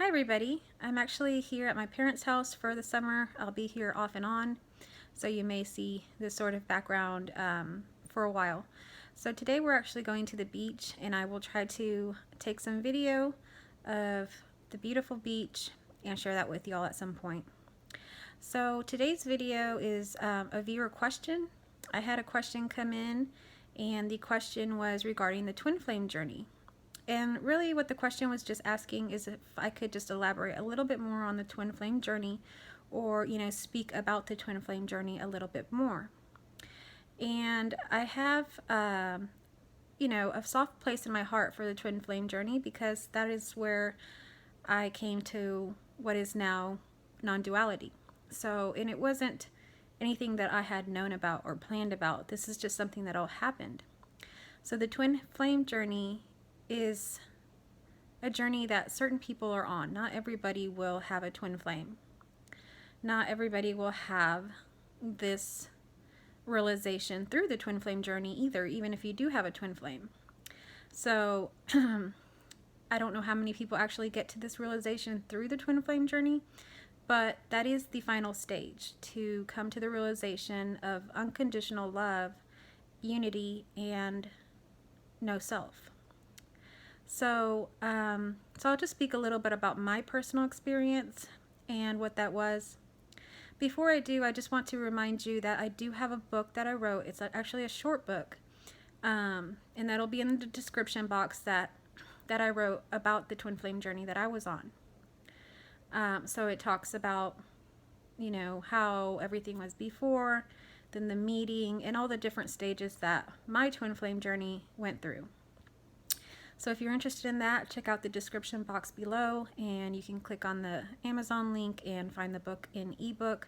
everybody. I'm actually here at my parents' house for the summer. I'll be here off and on, so you may see this sort of background for a while. So today we're actually going to the beach, and I will try to take some video of the beautiful beach and share that with y'all at some point. So today's video is a viewer question. I had a question come in, and the question was regarding the twin flame journey. And really what the question was just asking is if I could just elaborate a little bit more on the twin flame journey, or, speak about the twin flame journey a little bit more. And I have, a soft place in my heart for the twin flame journey, because that is where I came to what is now non-duality. So, and it wasn't anything that I had known about or planned about. This is just something that all happened. So the twin flame journey is a journey that certain people are on. Not everybody will have a twin flame. Not everybody will have this realization through the twin flame journey either, even if you do have a twin flame. So I don't know how many people actually get to this realization through the twin flame journey, but that is the final stage, to come to the realization of unconditional love, unity, and no self. So I'll just speak a little bit about my personal experience and what that was. Before I do, I just want to remind you that I do have a book that I wrote. It's actually a short book, and that'll be in the description box that I wrote about the twin flame journey that I was on. So it talks about, how everything was before, then the meeting, and all the different stages that my twin flame journey went through. So if you're interested in that, check out the description box below, and you can click on the Amazon link and find the book in ebook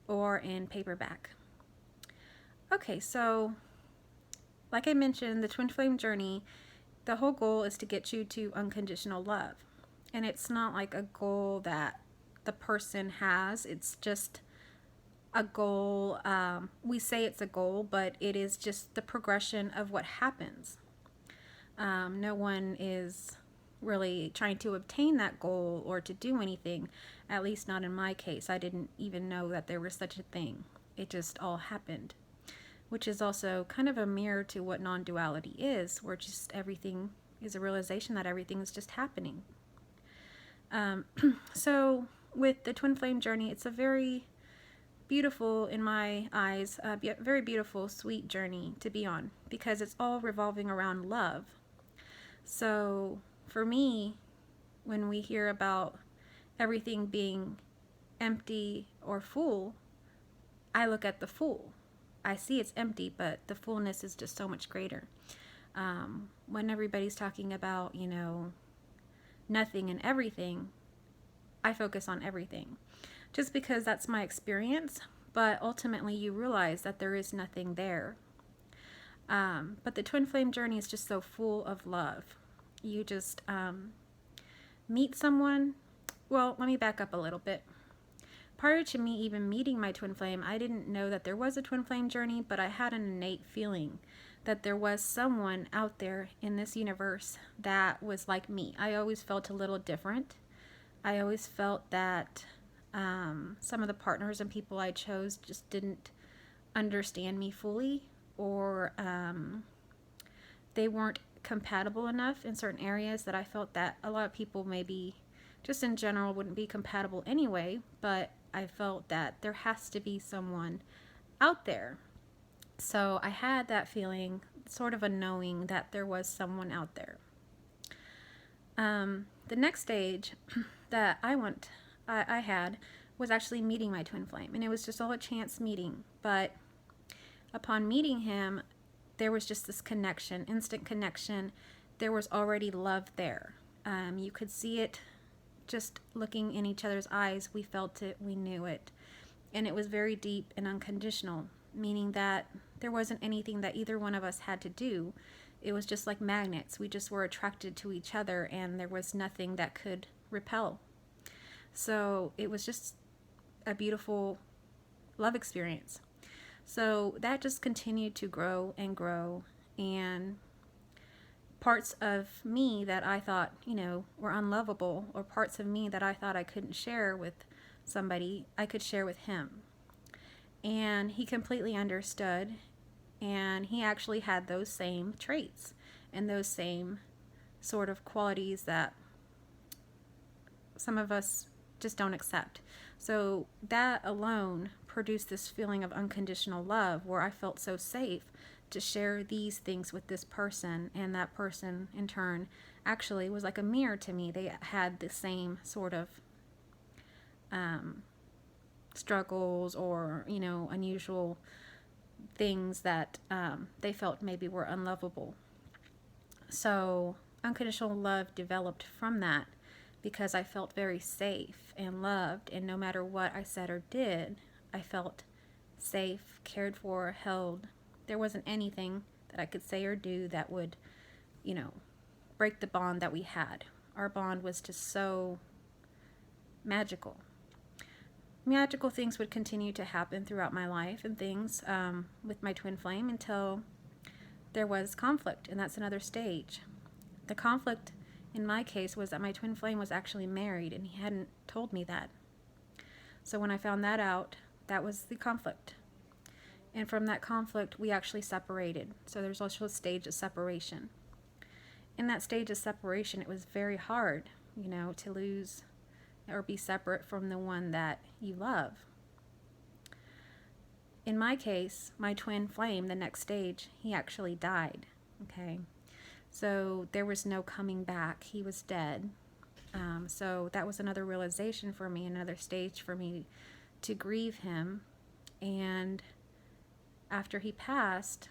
or in paperback. Okay, so like I mentioned, the twin flame journey, the whole goal is to get you to unconditional love. And it's not like a goal that the person has, it's just a goal. We say it's a goal, but it is just the progression of what happens. No one is really trying to obtain that goal or to do anything, at least not in my case. I didn't even know that there was such a thing. It just all happened, which is also kind of a mirror to what non-duality is, where just everything is a realization that everything is just happening. So with the twin flame journey, it's a very beautiful, in my eyes, very beautiful, sweet journey to be on, because it's all revolving around love. So for me, when we hear about everything being empty or full, I look at the full. I see it's empty, but the fullness is just so much greater. When everybody's talking about, nothing and everything, I focus on everything, just because that's my experience. But ultimately you realize that there is nothing there. But the twin flame journey is just so full of love. You just meet someone. Well, let me back up a little bit. Prior to me even meeting my twin flame, I didn't know that there was a twin flame journey, but I had an innate feeling that there was someone out there in this universe that was like me. I always felt a little different. I always felt that some of the partners and people I chose just didn't understand me fully, or they weren't compatible enough in certain areas that I felt that a lot of people maybe just in general wouldn't be compatible anyway. But I felt that there has to be someone out there. So I had that feeling, sort of a knowing that there was someone out there. The next stage that I had was actually meeting my twin flame, and it was just all a chance meeting. But upon meeting him, there was just this connection, instant connection. There was already love there. You could see it just looking in each other's eyes. We felt it, we knew it. And it was very deep and unconditional, meaning that there wasn't anything that either one of us had to do. It was just like magnets. We just were attracted to each other, and there was nothing that could repel. So it was just a beautiful love experience. So that just continued to grow and grow, and parts of me that I thought, were unlovable, or parts of me that I thought I couldn't share with somebody, I could share with him. And he completely understood, and he actually had those same traits and those same sort of qualities that some of us just don't accept. So that alone produced this feeling of unconditional love, where I felt so safe to share these things with this person, and that person in turn actually was like a mirror to me. They had the same sort of struggles, or unusual things that they felt maybe were unlovable. So unconditional love developed from that, because I felt very safe and loved, and no matter what I said or did, I felt safe, cared for, held. There wasn't anything that I could say or do that would, break the bond that we had. Our bond was just so magical. Magical things would continue to happen throughout my life, and things with my twin flame, until there was conflict, and that's another stage. The conflict in my case was that my twin flame was actually married, and he hadn't told me that. So when I found that out, that was the conflict. And from that conflict, we actually separated. So there's also a stage of separation. In that stage of separation, it was very hard, to lose or be separate from the one that you love. In my case, my twin flame, the next stage, he actually died. Okay. So there was no coming back. He was dead. So that was another realization for me, another stage for me to grieve him. And after he passed,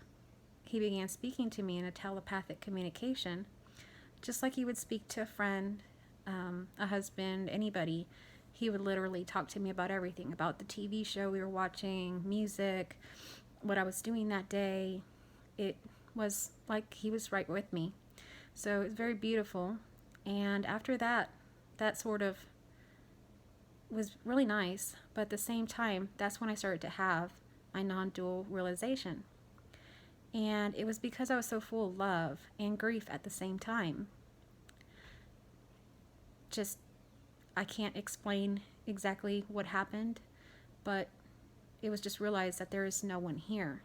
he began speaking to me in a telepathic communication, just like he would speak to a friend, a husband, anybody. He would literally talk to me about everything, about the TV show we were watching, music, what I was doing that day. It was like he was right with me. So it was very beautiful. And after that, that sort of was really nice. But at the same time, that's when I started to have my non-dual realization. And it was because I was so full of love and grief at the same time. Just, I can't explain exactly what happened, but it was just realized that there is no one here.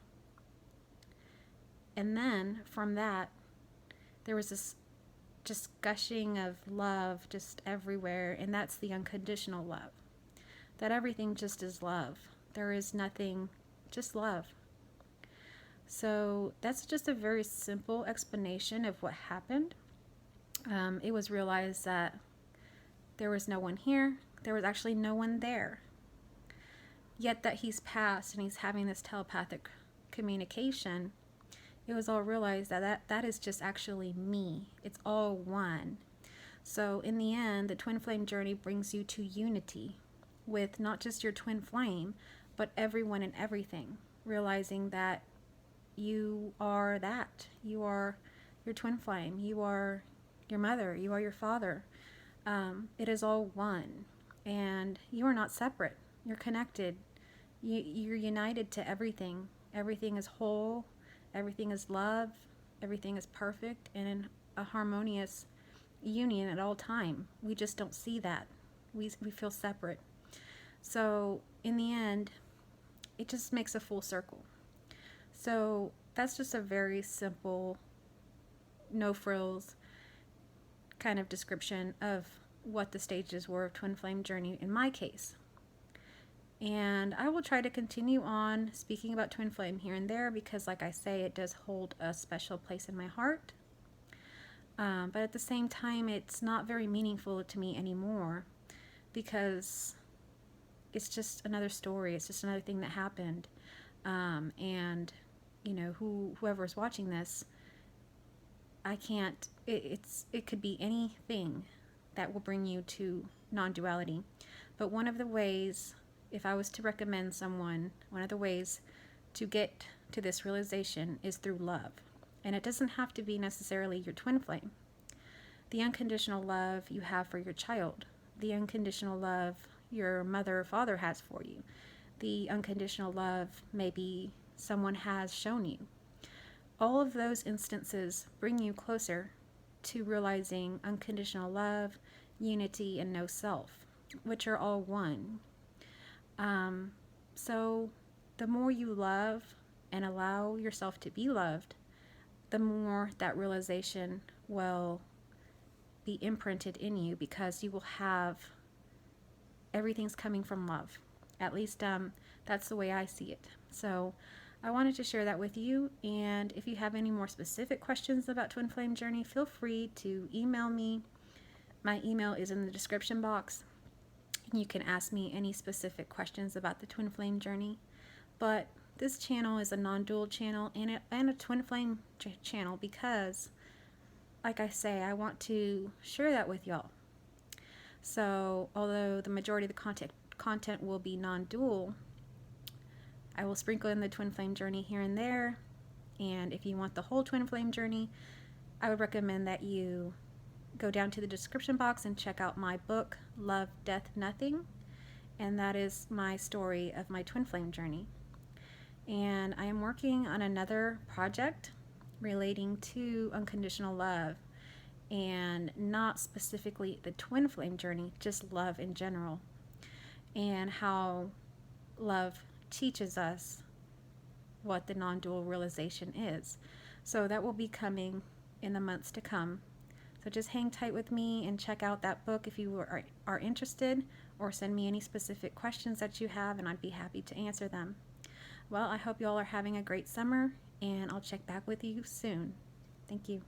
And then from that, there was this just gushing of love just everywhere, and that's the unconditional love. That everything just is love. There is nothing, just love. So that's just a very simple explanation of what happened. It was realized that there was no one here. There was actually no one there. Yet that he's passed and he's having this telepathic communication, it was all realized that is just actually me. It's all one. So in the end, the twin flame journey brings you to unity with not just your twin flame, but everyone and everything. Realizing that you are that. You are your twin flame. You are your mother. You are your father. It is all one. And you are not separate. You're connected. You're united to everything. Everything is whole. Everything is love. Everything is perfect and in a harmonious union at all time. We just don't see that. We feel separate. So in the end, it just makes a full circle. So that's just a very simple, no frills kind of description of what the stages were of twin flame journey in my case. And I will try to continue on speaking about twin flame here and there, because like I say, it does hold a special place in my heart. But at the same time, it's not very meaningful to me anymore, because it's just another story. It's just another thing that happened. And whoever's watching this, I can't, it could be anything that will bring you to non-duality. But one of the ways, if I was to recommend someone, one of the ways to get to this realization is through love. And it doesn't have to be necessarily your twin flame. The unconditional love you have for your child, the unconditional love your mother or father has for you, the unconditional love maybe someone has shown you. All of those instances bring you closer to realizing unconditional love, unity, and no self, which are all one. So the more you love and allow yourself to be loved, the more that realization will be imprinted in you, because you will have everything's coming from love. At least that's the way I see it. So I wanted to share that with you, and if you have any more specific questions about Twin Flame Journey, feel free to email me. My email is in the description box. You can ask me any specific questions about the Twin Flame Journey. But this channel is a non-dual channel and a Twin Flame channel, because, like I say, I want to share that with y'all. So although the majority of the content will be non-dual, I will sprinkle in the Twin Flame Journey here and there. And if you want the whole Twin Flame Journey, I would recommend that you go down to the description box and check out my book, Love, Death, Nothing. And that is my story of my Twin Flame Journey. And I am working on another project relating to unconditional love, and not specifically the Twin Flame Journey, just love in general, and how love teaches us what the non-dual realization is. So that will be coming in the months to come. So just hang tight with me and check out that book if you are interested, or send me any specific questions that you have, and I'd be happy to answer them. Well, I hope you all are having a great summer, and I'll check back with you soon. Thank you.